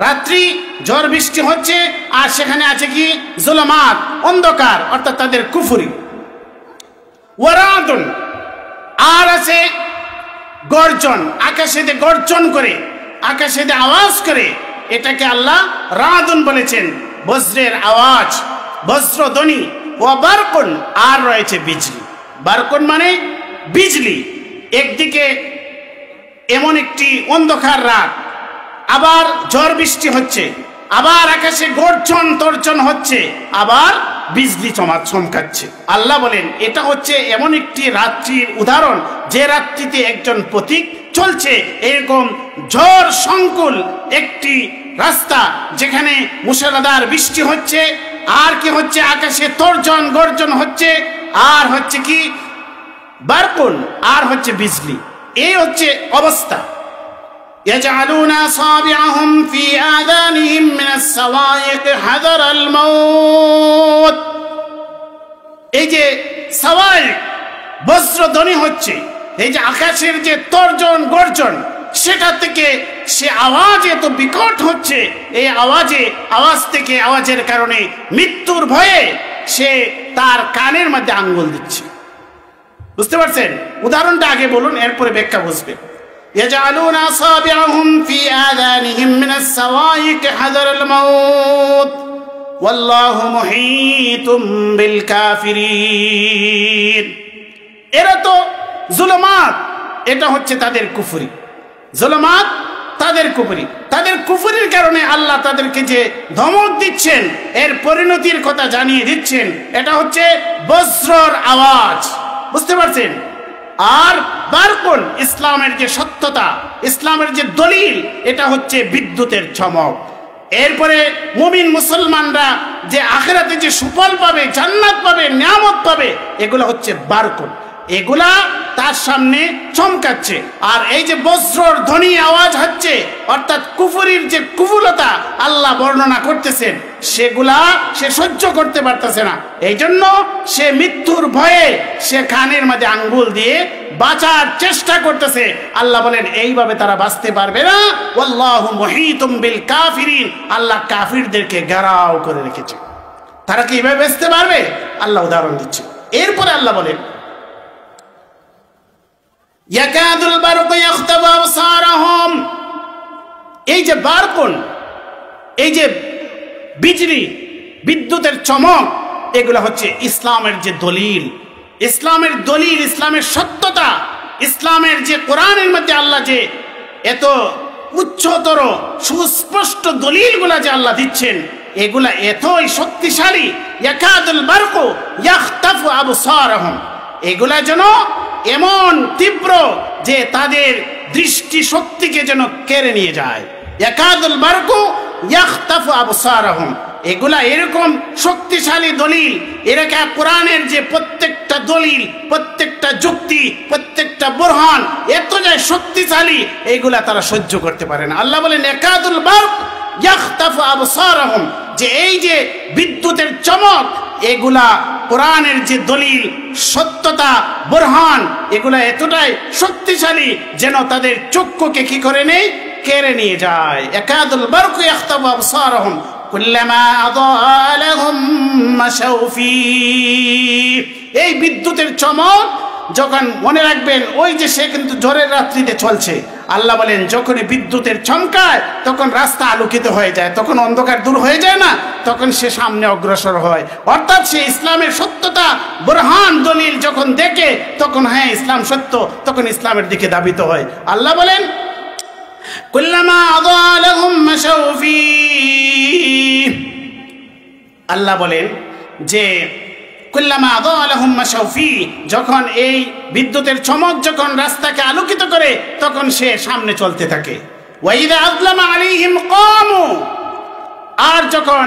Speaker 1: রাত্রি, ঝড় বৃষ্টি হচ্ছে, আর সেখানে আছে কি? যুলুমাত, অন্ধকার, অর্থাৎ তাদের কুফরি। ওয়া রা'দুন, আর আছে গর্জন, আকাশে যে গর্জন করে, আকাশে যে আওয়াজ করে, এটাকে আল্লাহ রাদুন বলেছেন, বজ্রের আওয়াজ, বজ্রধ্বনি। ও বারকুন, আর রয়েছে বিজলি। বারকুন মানে বিজলি। একদিকে এমন একটি অন্ধকার রাত, আবার ঝড় বৃষ্টি হচ্ছে, আবার আকাশে গর্জন তর্জন হচ্ছে, আবার বিজলি চমকাচ্ছে। আল্লাহ বলেন এটা হচ্ছে এমন একটি রাত্রির উদাহরণ, যে রাত্রিতে একজন পথিক চলছে, এরকম ঝড় সংকুল একটি রাস্তা, যেখানে মুষলধার বৃষ্টি হচ্ছে, আর কি হচ্ছে? আকাশে তর্জন গর্জন হচ্ছে, আর হচ্ছে কি? বারকুন, আর হচ্ছে বিজলি। এই হচ্ছে অবস্থা। يجعلون أصابعهم في آذانهم من الصواعق حذر الموت, এই যে সাওয়াইক, বজ্রধ্বনি হচ্ছে, এই যে আকাশের যে তর্জন গর্জন, সেটা থেকে সে আওয়াজ এত বিকট হচ্ছে, এই আওয়াজ থেকে, আওয়াজের কারণে মৃত্যুর ভয়ে সে তার কানের মধ্যে আঙ্গুল দিচ্ছে। বুঝতে পারছেন? উদাহরণটা আগে বলুন, এরপরে ব্যাখ্যা বুঝবে। يجعلون أصابعهم في آذانهم من الصواعق حذر الموت والله محيط بالكافرين, এরা তো জুলুমাত, এটা হচ্ছে তাদের কুফরি। জুলুমাত তাদের কুফরি, তাদের কুফরির কারণে আল্লাহ তাদেরকে যে ধমক দিচ্ছেন, এর পরিণতির কথা জানিয়ে দিচ্ছেন। এটা হচ্ছে বজ্রর আওয়াজ, বুঝতে পারছেন? আর বারকুন, ইসলামের যে সত্যতা, ইসলামের যে দলিল, এটা হচ্ছে বিদ্যুতের চমক। এরপরে মুমিন মুসলমানরা যে আখিরাতে যে সুফল পাবে, জান্নাত পাবে, নিয়ামত পাবে, এগুলো হচ্ছে বারকুন, এগুলা তার সামনে চমকাচ্ছে। আর এই যে বজ্রর ধ্বনি আওয়াজ হচ্ছে, অর্থাৎ কুফরির যে কুফুলতা আল্লাহ বর্ণনা করতেছেন, সেগুলা সে সহ্য করতে পারতেছে না। এই জন্য সে মৃত্যুর ভয়ে সে কানের মধ্যে আঙ্গুল দিয়ে বাঁচার চেষ্টা করতেছে। আল্লাহ বলেন এইভাবে তারা বাঁচতে পারবে না। ওয়াল্লাহু মুহীতুম বিল কাফিরিন, আল্লাহ কাফিরদেরকে ঘেরাও করে রেখেছে। তারা কি এইভাবে বাঁচতে পারবে? আল্লাহ উদাহরণ দিচ্ছে। এরপরে আল্লাহ বলেন ইয়াকাদুল বারকু ইয়াখতাফু আবসারহুম, এই যে বারকুন, এই যে বিজলি, বিদ্যুতের চমক, এগুলো হচ্ছে ইসলামের যে দলিল, ইসলামের দলিল, ইসলামের সত্যতা, ইসলামের যে কোরআনের মধ্যে আল্লাহ যে এত উচ্চতর সুস্পষ্ট দলিলগুলা যে আল্লাহ দিচ্ছেন, এগুলা এতই শক্তিশালী। ইয়াকাদুল বারকু ইয়াখতাফু আবসারহুম, এগুলা যেন এমন তীব্র যে তাদের দৃষ্টি শক্তিকে যেন কেড়ে নিয়ে যায়। ইয়াকাদুল বারকু ইয়াখতাফু আবসারহুম, এগুলা এরকম শক্তিশালী দলিল, এরকম কোরআনের যে প্রত্যেকটা দলিল, প্রত্যেকটা যুক্তি, প্রত্যেকটা বুরহান এতটাই শক্তিশালী, এইগুলা তারা সহ্য করতে পারে না। আল্লাহ বলেন ইয়াকাদুল বারক ইয়াখতাফু আবসারহুম, যে এই যে বিদ্যুতের চমক, এগুলা কোরআনের যে দলিল, সত্যতা, বুরহান, এগুলা এতটাই শক্তিশালী যেন তাদের চক্ষুকে কি করে নেই, কেড়ে নিয়ে যায়। ইয়াকাদুল বারক ইয়াখতাফু আবসারহুম কুল্লামা আযা লাহুম মাশাউ ফীহ। এই বিদ্যুতের চমক যখন, মনে রাখবেন ওই যে সে কিন্তু ঝড়ের রাত্রিতে চলছে, আল্লাহ বলেন যখনই বিদ্যুতের চমকায় তখন রাস্তা আলোকিত হয়ে যায়, তখন অন্ধকার দূর হয়ে যায় না, তখন সে সামনে অগ্রসর হয়। অর্থাৎ সে ইসলামের সত্যতা, বুরহান, দলিল যখন দেখে তখন হ্যাঁ ইসলাম সত্য, তখন ইসলামের দিকে ধাবিত হয়। আল্লাহ বলেন কুল্লামা আযা লাহুম মাশাউ ফীহ, আল্লাহ বলেন যে কুল্লামা আযা লাহুম মাশাউ ফীহ, যখন এই বিদ্যুতের চমক যখন রাস্তাকে আলোকিত করে তখন সে সামনে চলতে থাকে। ওয়া ইযা আযলামা আলাইহিম কামু, আর যখন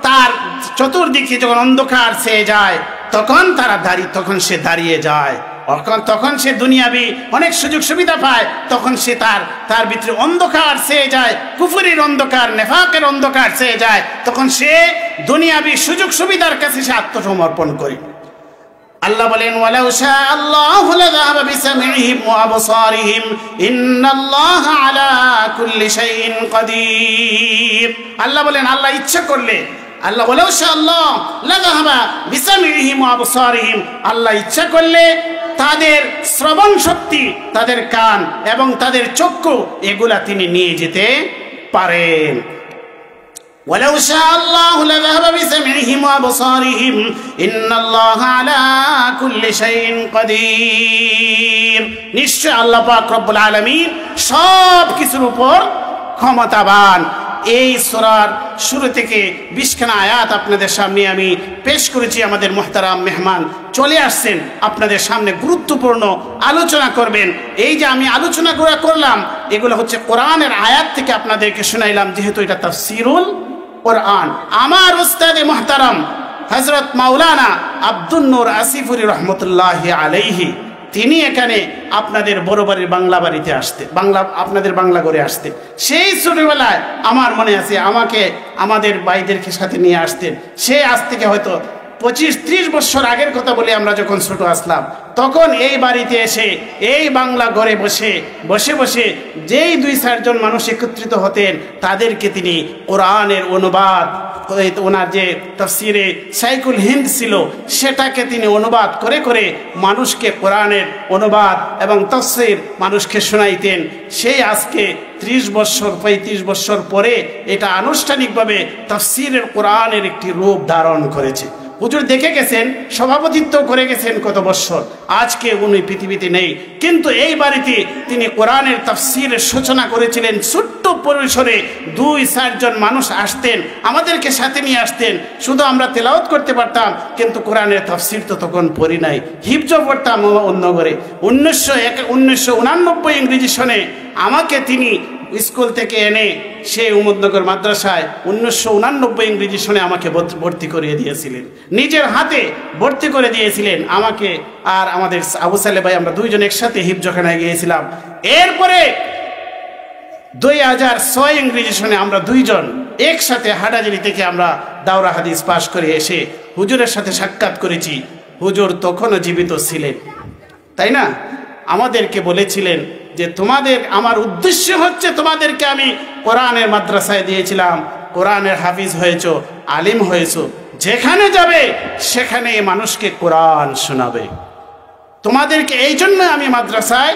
Speaker 1: তার চতুর্দিকে যখন অন্ধকার ছেয়ে যায় তখন তখন সে দাঁড়িয়ে যায়। তখন সে দুনিয়াবি অনেক সুযোগ সুবিধা পায়, তখন সে তার ভিতরে অন্ধকার ছেয়ে যায়, কুফরির অন্ধকার, নেফাকের অন্ধকার ছেয়ে যায়, তখন সে দুনিয়াবি সুযোগ সুবিধার কাছে সে আত্মসমর্পণ করে। আল্লাহ বলেন ওয়ালাউ শা আল্লাহু লাযাহাবা বিসামিহিম ওয়া আবসারিহিম ইন্নাল্লাহা আলা কুল্লি শাইইন কাদির। আল্লাহ বলেন আল্লাহ ইচ্ছা করলে, আল্লাহ ওয়ালাউ শা আল্লাহ লাযাহাবা বিসামিহিম ওয়া আবসারিহিম, আল্লাহ ইচ্ছা করলে তাদের শ্রবণ শক্তি, তাদের কান এবং তাদের চক্ষু, এগুলা তিনি নিয়ে যেতে পারেন। ওয়ালাউ শা আল্লাহু লাযাহাবা বিসামিহিম ওয়া আবসারিহিম ইন্নাল্লাহা আলা কুল্লি শাইইন কাদির। নিশ্চয় আল্লাহ পাক রব্বুল আলামিন সব কিছুর উপর ক্ষমতাবান। এই সূরার শুরু থেকে 20খানা আয়াত আপনাদের সামনে আমি পেশ করেছি। আমাদের মুহতারাম মেহমান চলে আসছেন, আপনাদের সামনে গুরুত্বপূর্ণ আলোচনা করবেন। এই যে আমি আলোচনা করলাম, এগুলো হচ্ছে কোরআনের আয়াত থেকে আপনাদেরকে শোনাইলাম, যেহেতু এটা তাফসীরুল কোরআন। আমার উস্তাদে মুহতারাম হযরত মাওলানা আব্দুন নূর আসিফুরি রহমতুল্লাহি আলাইহি, তিনি এখানে আপনাদের বড় বাড়ির বাংলা বাড়িতে আসতেন, আপনাদের বাংলা ঘরে আসতেন। সেই ছোটবেলায় আমার মনে আছে আমাকে আমাদের ভাইদেরকে সাথে নিয়ে আসতেন। সে আজ থেকে হয়তো 25-30 বছর আগের কথা বলে, আমরা যখন ছোট আসলাম তখন এই বাড়িতে এসে এই বাংলা ঘরে বসে বসে যেই 2-4 জন মানুষ একত্রিত হতেন, তাদেরকে তিনি কোরআনের অনুবাদ, ওনার যে তাফসিরে সাইকুল হিন্দ ছিল সেটাকে তিনি অনুবাদ করে মানুষকে কোরআনের অনুবাদ এবং তাফসির মানুষকে শোনাইতেন। সেই আজকে 35 বছর পরে এটা আনুষ্ঠানিকভাবে তাফসিরের কোরআনের একটি রূপ ধারণ করেছে। হুজুর দেখে গেছেন, সভাপতিত্ব করে গেছেন কত বছর, আজকে উনি পৃথিবীতে নেই, কিন্তু এই বাড়িতে তিনি কোরআনের তাফসিরের সূচনা করেছিলেন। ছোট্ট পরিসরে 2-4 জন মানুষ আসতেন, আমাদেরকে সাথে নিয়ে আসতেন, শুধু আমরা তেলাওয়াত করতে পারতাম, কিন্তু কোরআনের তাফসির তো তখন পড়ি নাই, হিফজ পড়তাম অন্য করে। 1989 ইংরেজি সনে আমাকে তিনি স্কুল থেকে এনে সে উমদনগর মাদ্রাসায় 1989 ইংরেজি সনে আমাকে ভর্তি করিয়ে দিয়েছিলেন, নিজের হাতে ভর্তি করে দিয়েছিলেন আমাকে আর আমাদের আবু সালে ভাই। আমরা 2 জন একসাথে হিফজখানায় গিয়েছিলাম। এরপরে 2006 ইংরেজি সনে আমরা 2 জন একসাথে হাটাজারি থেকে আমরা দাওরা হাদিস পাশ করে এসে হুজুরের সাথে সাক্ষাৎ করেছি। হুজুর তখনও জীবিত ছিলেন, তাই না? আমাদেরকে বলেছিলেন যে আমার উদ্দেশ্য হচ্ছে তোমাদেরকে আমি কোরআনের মাদ্রাসায় দিয়েছিলাম, কোরআনের হাফিজ হয়েছো, আলিম হয়েছো, যেখানে যাবে সেখানে মানুষকে কোরআন শোনাবে। তোমাদেরকে এই জন্য আমি মাদ্রাসায়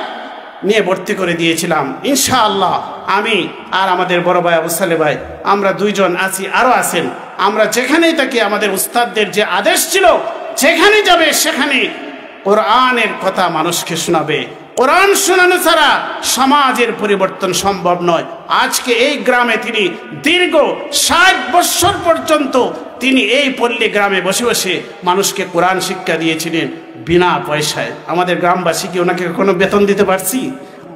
Speaker 1: নিয়ে ভর্তি করে দিয়েছিলাম। ইনশাআল্লাহ আমি আর আমাদের বড় ভাই আবু সালে ভাই, আমরা 2 জন আছি, আরও আছেন। আমরা যেখানেই থাকি আমাদের উস্তাদদের যে আদেশ ছিল, যেখানে যাবে সেখানে কোরআনের কথা মানুষকে শোনাবে। কোরআন শোনানো ছাড়া সমাজের পরিবর্তন সম্ভব নয়। আজকে এই গ্রামে তিনি দীর্ঘ 60 বছর পর্যন্ত তিনি এই পল্লী গ্রামে বসে মানুষকে কোরআন শিক্ষা দিয়েছিলেন বিনা পয়সায়। আমাদের গ্রামবাসীকে ওনাকে কোনো বেতন দিতে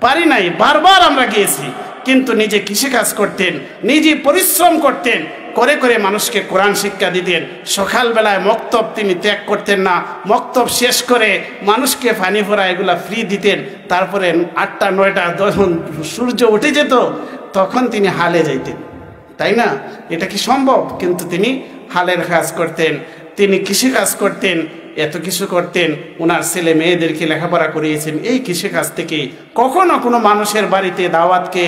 Speaker 1: পারি নাই, বারবার আমরা গিয়েছি, কিন্তু নিজে কৃষিকাজ করতেন, নিজে পরিশ্রম করতেন, করে করে মানুষকে কোরআন শিক্ষা দিতেন। সকালবেলায় মক্তব তিনি ত্যাগ করতেন না, মক্তব শেষ করে মানুষকে পানি ভরা এগুলা ফ্রি দিতেন। তারপরে 8টা 9টা যখন সূর্য উঠে যেত তখন তিনি হালে যাইতেন, তাই না? এটা কি সম্ভব? কিন্তু তিনি হালের কাজ করতেন, তিনি কৃষিকাজ করতেন, এত কিছু করতেন। ওনার ছেলে মেয়েদেরকে লেখাপড়া করিয়েছেন এই কৃষিকাজ থেকে। কখনো কোনো মানুষের বাড়িতে দাওয়াতকে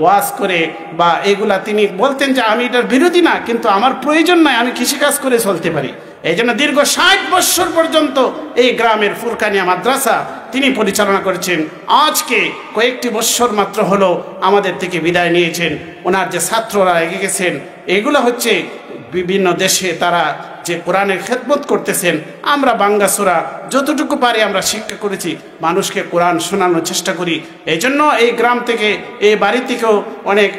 Speaker 1: ওয়াজ করে বা এগুলা তিনি বলতেন যে আমি এটার বিরোধী না, কিন্তু আমার প্রয়োজন নাই, আমি কৃষিকাজ করে চলতে পারি। এই জন্য দীর্ঘ 60 বছর পর্যন্ত এই গ্রামের ফুরকানিয়া মাদ্রাসা তিনি পরিচালনা করেছেন। আজকে কয়েকটি বছর মাত্র হলো আমাদের থেকে বিদায় নিয়েছেন। ওনার যে ছাত্ররা এগিয়ে গেছেন, এগুলো হচ্ছে বিভিন্ন দেশে তারা যে কোরআনের খেদমত করতেছেন। আমরা বাংলা সূরা যতটুকু পারি আমরা শিক্ষা করেছি, মানুষকে কোরআন শোনানোর চেষ্টা করি। এই জন্য এই গ্রাম থেকে, এই বাড়ি থেকেও অনেক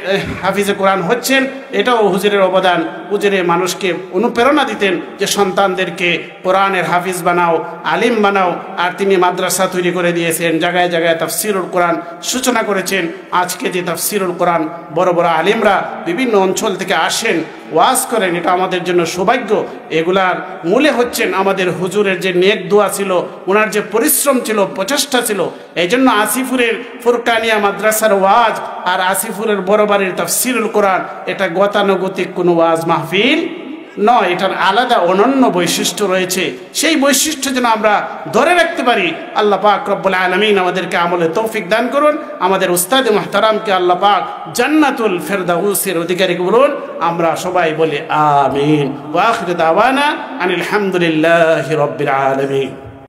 Speaker 1: হাফিজে কোরআন হচ্ছেন। এটাও হুজুরের অবদান। হুজুরে মানুষকে অনুপ্রেরণা দিতেন যে সন্তানদেরকে কোরআনের হাফিজ বানাও, আলিম বানাও। আর তিনি মাদ্রাসা তৈরি করে দিয়েছেন, জায়গায় জায়গায় তাফসিরুল কোরআন সূচনা করেছেন। আজকে যে তাফসিরুল কোরআন বড় বড় আলিমরা বিভিন্ন অঞ্চল থেকে আসেন, ওয়াজ করেন, এটা আমাদের জন্য সৌভাগ্য। এগুলার মূলে হচ্ছেন আমাদের হুজুরের যে নেক দোয়া ছিল, ওনার যে পরিশ্রম ছিল, প্রচেষ্টা ছিল। এই জন্য আসিফুরের ফুরকানিয়া মাদ্রাসার ওয়াজ আর আসিফুরের বড় বাড়ির তাফসিরুল কোরআন এটা গতানুগতিক কোনো ওয়াজ মাহফিল নয়, এটার আলাদা অনন্য বৈশিষ্ট্য রয়েছে। সেই বৈশিষ্ট্য যেন আমরা ধরে রাখতে পারি। আল্লাহ পাক রব্বুল আলামিন আমাদেরকে আমলে তৌফিক দান করুন। আমাদের উস্তাদ মুহতারামকে আল্লাহ পাক জান্নাতুল ফেরদাউসের অধিকারী করুন। আমরা সবাই বলি আমিন। ওয়া আখিরু দাওয়ানা আনিল হামদুলিল্লাহি রাব্বিল আলামিন।